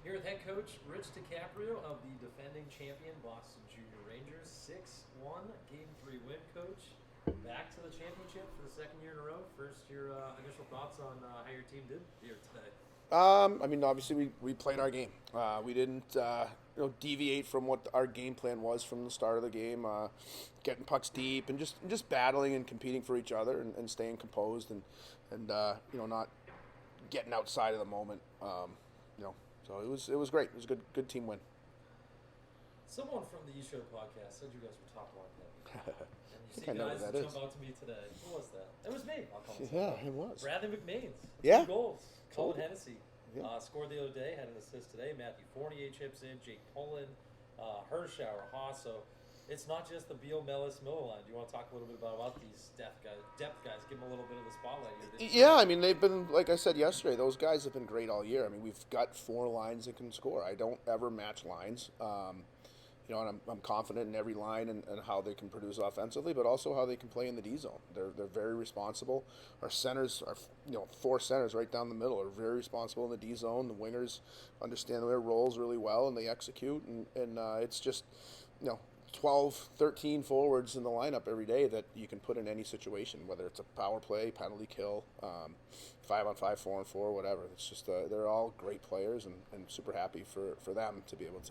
Here with head coach Rich DiCaprio of the defending champion Boston Junior Rangers. 6-1, Game 3 win, coach. Back to the championship for the second year in a row. First, your initial thoughts on how your team did here today. Obviously we played our game. We didn't deviate from what our game plan was from the start of the game. Getting pucks deep and just battling and competing for each other and staying composed and not getting outside of the moment. So it was great. It was a good team win. Someone from the E-Show podcast said you guys were top line heavy. And you see I know guys what that that jump out to me today. Who was that? It was me. I'll call it. Yeah, it was. Bradley McMains. Yeah. 2 goals. Colin Totally. Hennessy scored the other day, had an assist today. Matthew Fournier chips in. Jake Pullen, Hershauer, Haas. So it's not just the Beal, Mellis, Miller line. Do you want to talk a little bit about these depth guys? Give them a little bit of the spotlight here. Yeah, I mean, they've been, like I said yesterday, those guys have been great all year. I mean, we've got 4 lines that can score. I don't ever match lines. And I'm confident in every line and how they can produce offensively, but also how they can play in the D zone. They're very responsible. Our centers, 4 centers right down the middle, are very responsible in the D zone. The wingers understand their roles really well and they execute. And it's just 12, 13 forwards in the lineup every day that you can put in any situation, whether it's a power play, penalty kill, 5-on-5, 4-on-4, whatever. It's just they're all great players and super happy for them to be able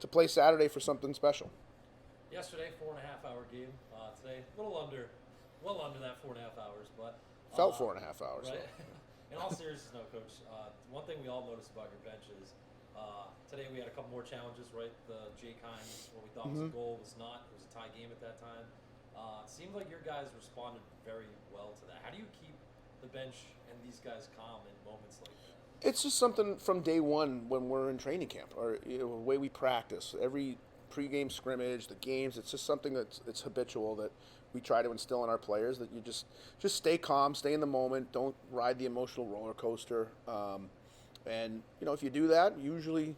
to play Saturday for something special. Yesterday, 4.5-hour game. Today, well under that 4.5 hours, but Felt 4.5 hours. Right. In all seriousness, no, coach. One thing we all noticed about your bench is today we had a couple more challenges, right? The Jake Hines, what we thought was a goal, was not. It was a tie game at that time. It seemed like your guys responded very well to that. How do you keep the bench and these guys calm in moments like that? It's just something from day one when we're in training camp, or the way we practice. Every pregame scrimmage, the games, it's just something it's habitual that we try to instill in our players, that you just stay calm, stay in the moment, don't ride the emotional roller coaster. And if you do that, usually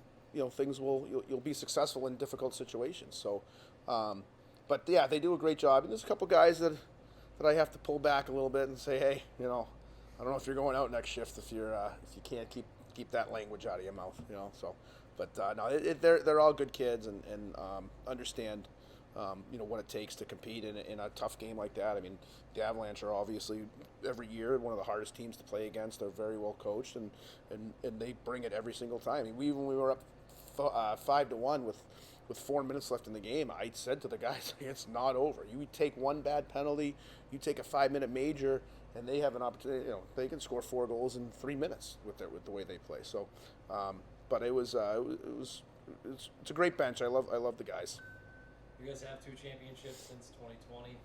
things you'll be successful in difficult situations. So, but yeah, they do a great job. And there's a couple guys that I have to pull back a little bit and say, hey, I don't know if you're going out next shift if you can't keep that language out of your mouth. So, but no, they're all good kids and understand. What it takes to compete in a tough game like that. I mean, the Avalanche are obviously every year one of the hardest teams to play against. They're very well coached and they bring it every single time. I mean, when we were up 5-1 with 4 minutes left in the game, I said to the guys, it's not over. You take one bad penalty, you take a 5-minute major, and they have an opportunity. They can score 4 goals in 3 minutes with the way they play. So, but it's a great bench. I love the guys. You guys have 2 championships since 2020.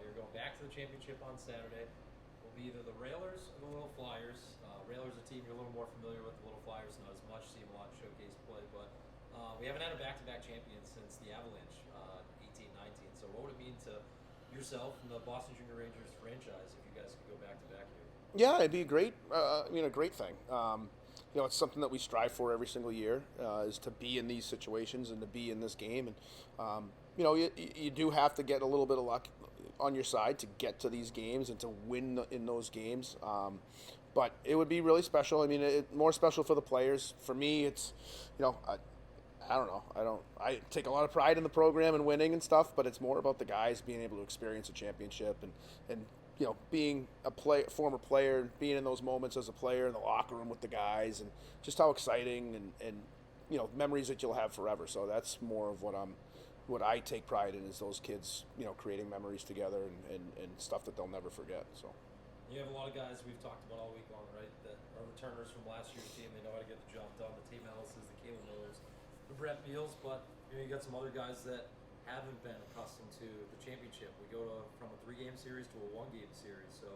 You're going back to the championship on Saturday. Will be either the Railers or the Little Flyers. Railers, a team you're a little more familiar with. The Little Flyers, not as much. See them a lot in showcase play, but we haven't had a back-to-back champion since the Avalanche, 18-19. So what would it mean to yourself and the Boston Junior Rangers franchise if you guys could go back-to-back here? Yeah, it'd be a great thing. It's something that we strive for every single year, is to be in these situations and to be in this game. And you do have to get a little bit of luck on your side to get to these games and to win in those games. But it would be really special. I mean, more special for the players. For me, it's, I don't know. I take a lot of pride in the program and winning and stuff, but it's more about the guys being able to experience a championship and being a former player, being in those moments as a player in the locker room with the guys, and just how exciting and memories that you'll have forever. So that's more of what I take pride in, is those kids, creating memories together and stuff that they'll never forget. So. You have a lot of guys we've talked about all week long, right, that are returners from last year's team. They know how to get the job done. The Tate Ellis's, the Caleb Millers, the Brett Beals, but you got some other guys that haven't been accustomed to the championship. We go from a 3-game series to a 1-game series. So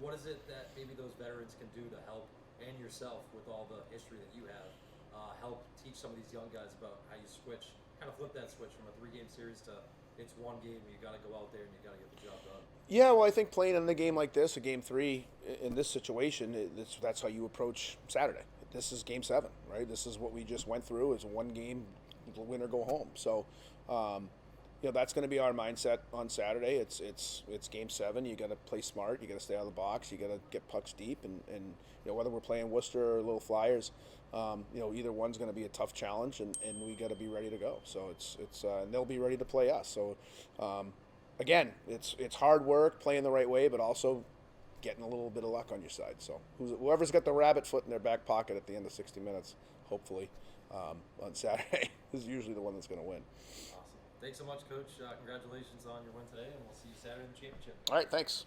what is it that maybe those veterans can do to help, and yourself with all the history that you have, help teach some of these young guys about how you kind of flip that switch from a 3-game series to it's 1 game, you got to go out there and you got to get the job done? Yeah, well, I think playing in a game like this, a game 3, in this situation, that's how you approach Saturday. This is game 7, right? This is what we just went through. It's a 1 game, win or go home. So, that's going to be our mindset on Saturday. It's Game 7. You got to play smart. You got to stay out of the box. You got to get pucks deep, and whether we're playing Worcester or Little Flyers, either one's going to be a tough challenge, and we got to be ready to go. So it's and they'll be ready to play us. So again, it's hard work, playing the right way, but also getting a little bit of luck on your side. So whoever's got the rabbit foot in their back pocket at the end of 60 minutes, hopefully, on Saturday is usually the one that's going to win. Awesome. Thanks so much, Coach. Congratulations on your win today, and we'll see you Saturday in the championship. All right, thanks.